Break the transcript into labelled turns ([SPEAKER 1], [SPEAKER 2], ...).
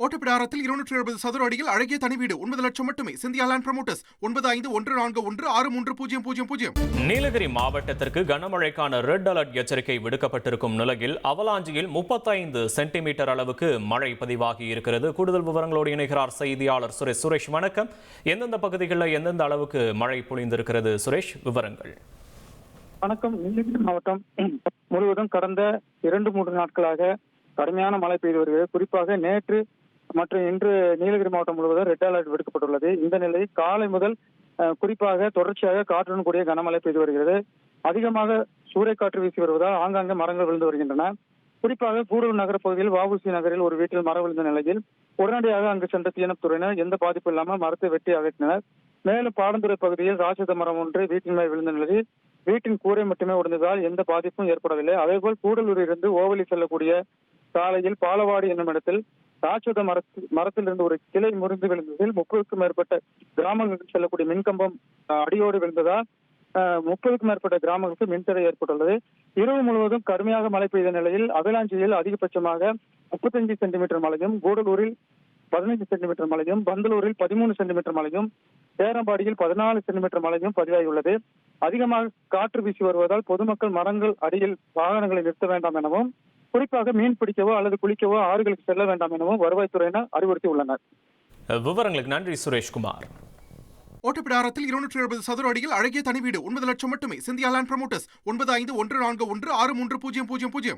[SPEAKER 1] ஓட்டப்பிடாரத்தில் 270 சதுர அடியில் அழகிய தனி வீடு 9 லட்சம் மட்டுமே. Scindia land promoters 9514163000.
[SPEAKER 2] நீலகிரி மாவட்டத்திற்கு கனமழைக்கான ரெட் அலர்ட் எச்சரிக்கை விடுக்கப்பட்டிருக்கும் நிலையில் அவலாஞ்சியில் 35 சென்டிமீட்டர் அளவுக்கு மழை பதிவாகி இருக்கிறது. கூடுதல் விவரங்களோடு இணைகிறார் செய்தியாளர் சுரேஷ். சுரேஷ், வணக்கம். எந்தெந்த பகுதிகளில் எந்தெந்த அளவுக்கு மழை பொழிந்திருக்கிறது? சுரேஷ், விவரங்கள்.
[SPEAKER 3] வணக்கம். நீலகிரி மாவட்டம் முழுவதும் கடந்த 2-3 நாட்களாக கடுமையான மழை பெய்து வருகிறது. குறிப்பாக நேற்று மற்றும் இன்று நீலகிரி மாவட்டம் முழுவதும் ரெட் அலர்ட் விடுக்கப்பட்டுள்ளது. இந்த நிலையில் காலை முதல் குறிப்பாக தொடர்ச்சியாக காற்றுடன் கூடிய கனமழை பெய்து வருகிறது. அதிகமாக சூறைக்காற்று வீசி வருவதால் ஆங்காங்கே மரங்கள் விழுந்து வருகின்றன. குறிப்பாக கூடலூர் நகர பகுதியில் வஉசி நகரில் ஒரு வீட்டில் மரம் விழுந்த நிலையில் உடனடியாக அங்கு சென்ற தீயணைப்புத்துறையினர் எந்த பாதிப்பும் இல்லாமல் மரத்தை வெட்டி அகற்றினர். மேலும் பாடந்துறை பகுதியில் ராட்சத மரம் ஒன்று வீட்டின் மேல் விழுந்த நிலையில் வீட்டின் கூரை மட்டுமே உடைந்ததால் எந்த பாதிப்பும் ஏற்படவில்லை. அதேபோல் கூடலூரில் இருந்து ஓவலி செல்லக்கூடிய சாலையில் பாலவாடி என்னும் இடத்தில் ராட்சத மரத்திலிருந்து ஒரு கிளை முறிந்து விழுந்ததில் 30க்கும் மேற்பட்ட கிராமங்களுக்கு செல்லக்கூடிய மின்கம்பம் அடியோடு விழுந்ததால் 30க்கும் மேற்பட்ட கிராமங்களுக்கு மின்தடை ஏற்பட்டுள்ளது. இரவு முழுவதும் கடுமையாக மழை பெய்த நிலையில் அவலாஞ்சியில் அதிகபட்சமாக 35 சென்டிமீட்டர் மழையும், கூடலூரில் 15 சென்டிமீட்டர் மழையும், பந்தலூரில் 13 சென்டிமீட்டர் மழையும், சேரம்பாடியில் 14 சென்டிமீட்டர் மழையும் பதிவாகியுள்ளது. அதிகமாக காற்று வீசி வருவதால் பொதுமக்கள் மரங்கள் அடியில் வாகனங்களை நிறுத்த வேண்டாம் எனவும், குறிப்பாக மீன் பிடிக்கவோ அல்லது குளிக்கவோ ஆறுகளுக்கு செல்ல வேண்டாம் எனவும் வருவாய்த்துறையினர் அறிவுறுத்தி உள்ளனர்.
[SPEAKER 2] விவரங்களுக்கு நன்றி சுரேஷ்குமார்.
[SPEAKER 1] ஓட்டப்பிடாரத்தில் 270 சதுர அடியில் அழகிய தனி வீடு 9 லட்சம் மட்டுமே. Scindia land promoters 9514163000.